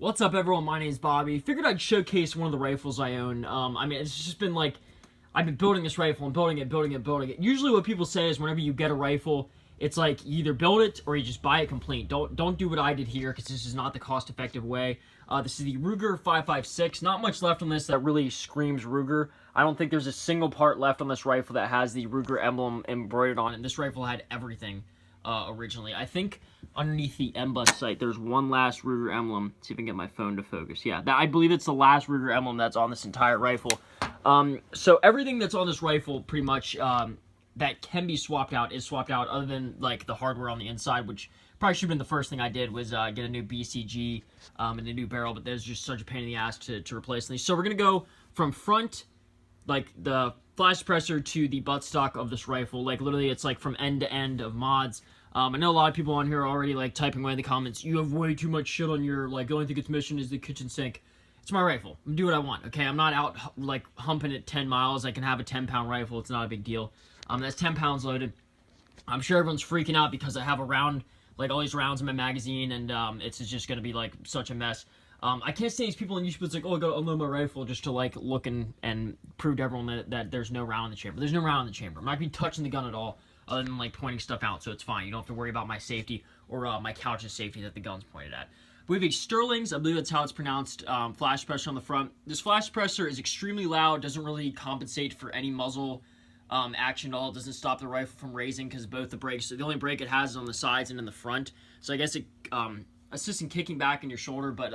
What's up, everyone? My name is Bobby. Figured I'd showcase one of the rifles I own. I mean, it's just been like, I've been building this rifle and building it. Usually what people say is whenever you get a rifle, it's like you either build it or you just buy it complete. Don't do what I did here, because this is not the cost-effective way. This is the Ruger 556. Not much left on this that really screams Ruger. I don't think there's a single part left on this rifle that has the Ruger emblem embroidered on it. And this rifle had everything originally. I think underneath the Mbus site, there's one last Ruger emblem. Let's see if I can get my phone to focus. Yeah, I believe it's the last Ruger emblem that's on this entire rifle. So everything that's on this rifle, pretty much, that can be swapped out is swapped out, other than like the hardware on the inside, which probably should have been the first thing I did, was get a new BCG and a new barrel, but there's just such a pain in the ass to replace these. So we're going to go from front, like the flash suppressor, to the buttstock of this rifle. Like literally it's like from end to end of mods. I know a lot of people on here are already like typing away in the comments, you have way too much shit on your, like, the only thing it's missing is the kitchen sink. It's my rifle. I'm do what I want, okay? I'm not out like humping it 10 miles. I can have a 10-pound rifle. It's not a big deal. That's 10 pounds loaded. I'm sure everyone's freaking out because I have a round, like all these rounds in my magazine, and it's just going to be like such a mess. I can't say these people on YouTube, it's like, oh, I got to unload my rifle just to like look and prove to everyone that there's no round in the chamber. There's no round in the chamber. I'm not going to be touching the gun at all, other than like pointing stuff out, so it's fine. You don't have to worry about my safety or my couch's safety that the gun's pointed at. We have a Sterling's, I believe that's how it's pronounced, flash suppressor on the front. This flash suppressor is extremely loud, doesn't really compensate for any muzzle action at all. It doesn't stop the rifle from raising, because both the brakes, the only brake it has is on the sides and in the front. So I guess it assists in kicking back in your shoulder, but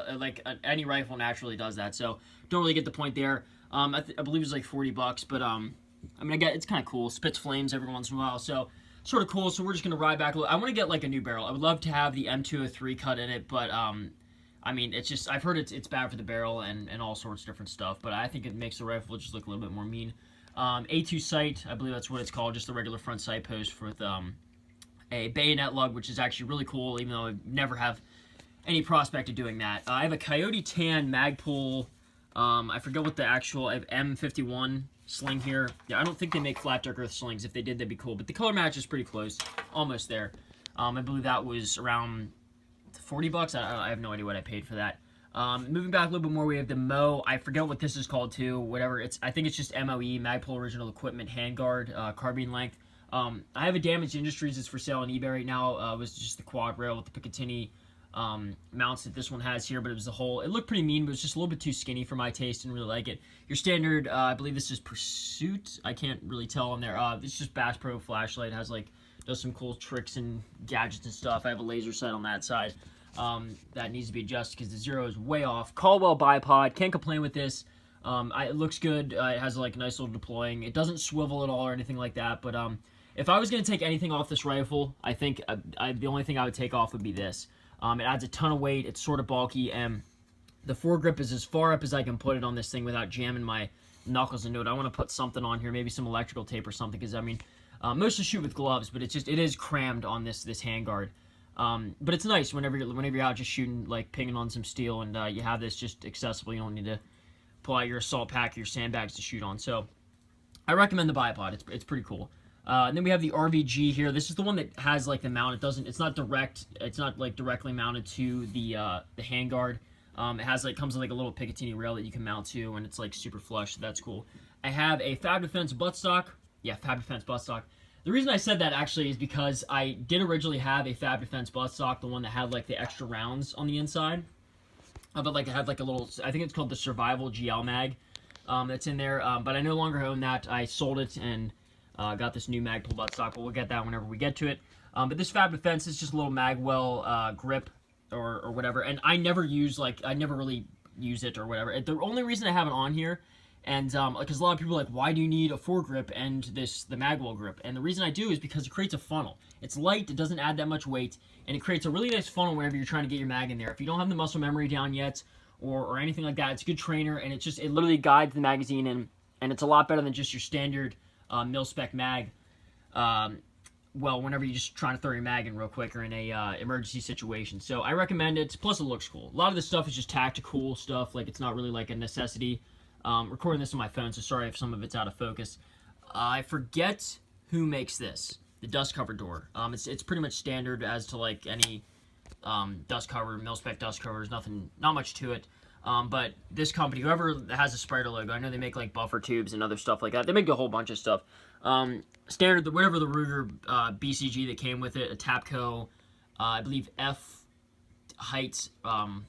any rifle naturally does that. So don't really get the point there. I believe it's like $40, but I mean, it's kind of cool. Spits flames every once in a while, so sort of cool. So we're just gonna ride back a little. I want to get like a new barrel. I would love to have the M203 cut in it, but I mean, it's just, I've heard it's bad for the barrel and all sorts of different stuff, but I think it makes the rifle just look a little bit more mean. A2 sight, I believe that's what it's called, just the regular front sight post with a bayonet lug, which is actually really cool, even though I never have any prospect of doing that. I have a Coyote Tan Magpul, I forget what the actual, I have M51 sling here. Yeah, I don't think they make flat dark earth slings. If they did, that'd be cool, but the color match is pretty close, almost there. I believe that was around $40. I have no idea what I paid for that. Moving back a little bit more, we have the Mo. I forget what this is called too. Whatever. I think it's just MOE, Magpul Original Equipment Handguard, carbine length. I have a Damaged Industries. It's for sale on eBay right now. It was just the quad rail with the Picatinny mounts that this one has here, but it was the whole. It looked pretty mean, but it was just a little bit too skinny for my taste. Didn't really like it. Your standard, I believe this is Pursuit. I can't really tell on there. It's just Bass Pro flashlight. It has like, does some cool tricks and gadgets and stuff. I have a laser sight on that side. That needs to be adjusted because the zero is way off. Caldwell bipod, can't complain with this. It looks good. It has like a nice little deploying. It doesn't swivel at all or anything like that. But if I was going to take anything off this rifle, I think the only thing I would take off would be this. It adds a ton of weight. It's sort of bulky, and the foregrip is as far up as I can put it on this thing without jamming my knuckles into it. I want to put something on here, maybe some electrical tape or something, because I mean, mostly shoot with gloves, but it is crammed on this handguard. But it's nice whenever you're out just shooting, like pinging on some steel, and you have this just accessible. You don't need to pull out your assault pack, your sandbags to shoot on. So I recommend the bipod. It's pretty cool. And then we have the RVG here. This is the one that has like the mount. It's not direct. It's not like directly mounted to the handguard. It has like, comes with like a little Picatinny rail that you can mount to, and it's like super flush. So that's cool. I have a Fab Defense buttstock. Yeah, Fab Defense buttstock. The reason I said that actually is because I did originally have a Fab Defense buttstock, the one that had like the extra rounds on the inside. But like it had like a little, I think it's called the Survival GL mag that's in there. But I no longer own that. I sold it and got this new Magpul buttstock, but we'll get that whenever we get to it. But this Fab Defense is just a little Magwell grip or whatever. And I never really use it or whatever. The only reason I have it on here, and because a lot of people are like, why do you need a foregrip and the Magwell grip? And the reason I do is because it creates a funnel. It's light, it doesn't add that much weight, and it creates a really nice funnel whenever you're trying to get your mag in there. If you don't have the muscle memory down yet, or anything like that, it's a good trainer, and it literally guides the magazine, and it's a lot better than just your standard mil-spec mag. Well, whenever you're just trying to throw your mag in real quick or in a emergency situation. So I recommend it, plus it looks cool. A lot of this stuff is just tactical stuff, like it's not really like a necessity. Recording this on my phone, so sorry if some of it's out of focus. I forget who makes this, the dust cover door. It's pretty much standard as to like any dust cover, mil-spec dust covers, not much to it. But this company, whoever has a Spider logo, I know they make like buffer tubes and other stuff like that. They make a whole bunch of stuff. Standard, whatever the Ruger BCG that came with it, a Tapco, I believe F heights,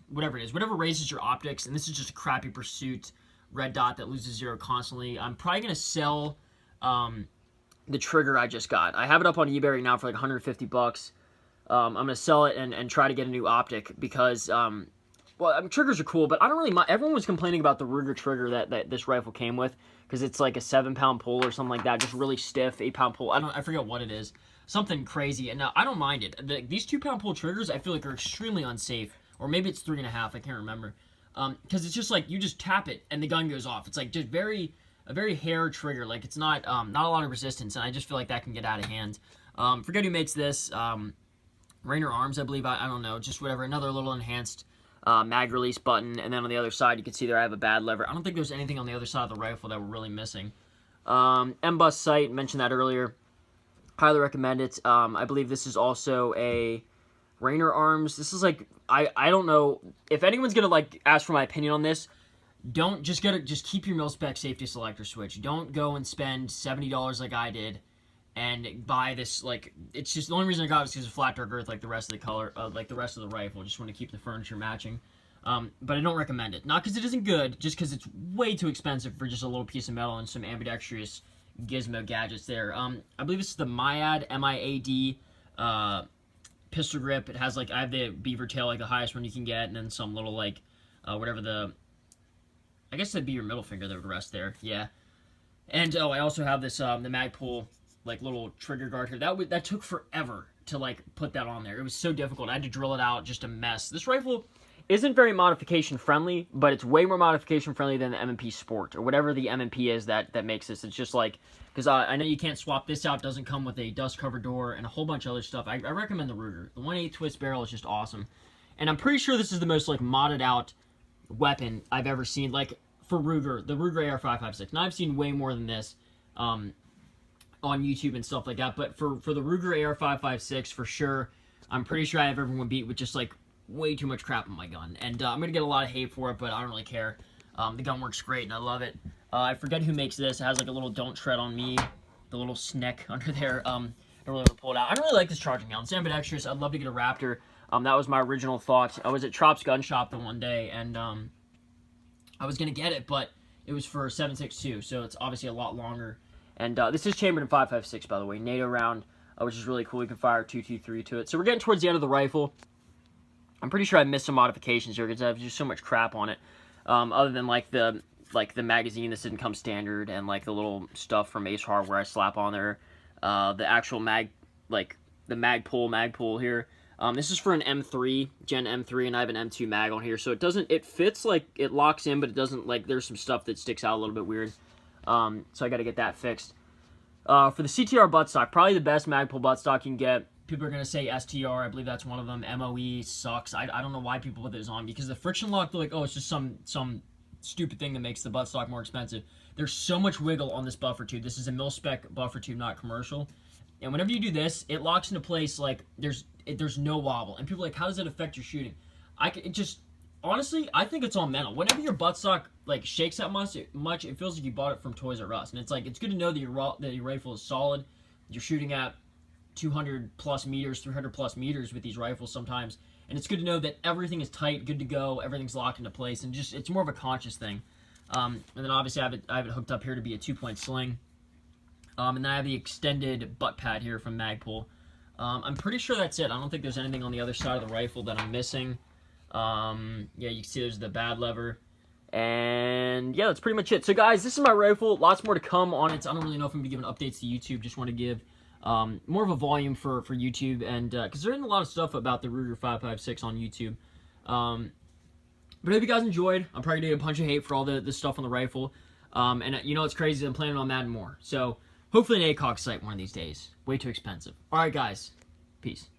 whatever it is, whatever raises your optics. And this is just a crappy Pursuit red dot that loses zero constantly. I'm probably gonna sell the trigger I just got. I have it up on eBay right now for like 150 bucks. I'm gonna sell it and try to get a new optic because well, I mean, triggers are cool, but I don't really mind. Everyone was complaining about the Ruger trigger that this rifle came with because it's like a 7-pound pull or something like that, just really stiff, 8-pound pull. I forget what it is, something crazy. And I don't mind it. These 2-pound pull triggers I feel like are extremely unsafe, or maybe it's 3.5. I can't remember. Because it's just like you just tap it and the gun goes off. It's like just a very hair trigger. Like it's not a lot of resistance, and I just feel like that can get out of hand. Forget who makes this. Rainer Arms, I believe. I don't know. Just whatever. Another little enhanced mag release button, and then on the other side you can see there I have a bad lever. I don't think there's anything on the other side of the rifle that we're really missing. Mbus sight, mentioned that earlier. Highly recommend it. I believe this is also a Rainer Arms. This is like I don't know if anyone's gonna like ask for my opinion on this. Don't just keep your mil-spec safety selector switch. Don't go and spend $70 like I did and buy this. Like, it's just the only reason I got it was because of flat dark earth, like the rest of the color, like the rest of the rifle. Just want to keep the furniture matching. But I don't recommend it. Not because it isn't good, just because it's way too expensive for just a little piece of metal and some ambidextrous gizmo gadgets there. I believe this is the Miad, M-I-A-D, pistol grip. It has like, I have the beaver tail, like the highest one you can get, and then some little like, whatever the, I guess that'd be your middle finger that would rest there. Yeah. And oh, I also have this the Magpul like little trigger guard here. That took forever to like put that on there. It was so difficult. I had to drill it out, just a mess. This rifle isn't very modification friendly, but it's way more modification friendly than the M&P Sport or whatever the M&P is that makes this. It's just like, because I know you can't swap this out. It doesn't come with a dust cover door and a whole bunch of other stuff. I recommend the Ruger. The 1/8 twist barrel is just awesome, and I'm pretty sure this is the most like modded out weapon I've ever seen. Like for Ruger, the Ruger ar556. Now I've seen way more than this on YouTube and stuff like that, but for the Ruger ar556 for sure, I'm pretty sure I have everyone beat with just like way too much crap on my gun, and I'm gonna get a lot of hate for it, but I don't really care. The gun works great and I love it. I forget who makes this. It has like a little "Don't Tread on Me," the little snick under there. I don't really want to pull it out. I don't really like this charging gun. It's ambidextrous. I'd love to get a Raptor. That was my original thought. I was at Trop's gun shop the one day, and I was gonna get it, but it was for 7.62, so it's obviously a lot longer. And this is chambered in 5.56, by the way, NATO round, which is really cool. You can fire 2.23 to it. So we're getting towards the end of the rifle. I'm pretty sure I missed some modifications here because I have just so much crap on it. Other than like the magazine, this didn't come standard, and like the little stuff from Ace Hardware I slap on there. The actual the Magpul here. This is for an M3, Gen M3, and I have an M2 mag on here, so it fits, like, it locks in, but it doesn't, like, there's some stuff that sticks out a little bit weird. So I gotta get that fixed. For the CTR buttstock, probably the best Magpul buttstock you can get. People are gonna say STR, I believe that's one of them. MOE sucks. I don't know why people put those on, because the friction lock, they're like, oh, it's just some stupid thing that makes the buttstock more expensive. There's so much wiggle on this buffer tube. This is a mil-spec buffer tube, not commercial. And whenever you do this, it locks into place like there's no wobble. And people are like, how does it affect your shooting? Honestly, I think it's all mental. Whenever your buttstock like shakes that much, it feels like you bought it from Toys R Us. And it's like, it's good to know that your rifle is solid. You're shooting at 200 plus meters, 300 plus meters with these rifles sometimes. And it's good to know that everything is tight, good to go, everything's locked into place, and just it's more of a conscious thing. And then obviously I have it hooked up here to be a 2-point sling. And then I have the extended butt pad here from Magpul. I'm pretty sure that's it. I don't think there's anything on the other side of the rifle that I'm missing. Yeah, you can see there's the bad lever. And yeah, that's pretty much it. So guys, this is my rifle. Lots more to come on it. I don't really know if I'm going to be giving updates to YouTube. Just want to give more of a volume for YouTube. And because there isn't a lot of stuff about the Ruger 5.56 on YouTube. But I hope you guys enjoyed. I'm probably going to get a bunch of hate for all the stuff on the rifle. And you know what's crazy? I'm planning on that and more. So hopefully an ACOG sight one of these days. Way too expensive. Alright guys, peace.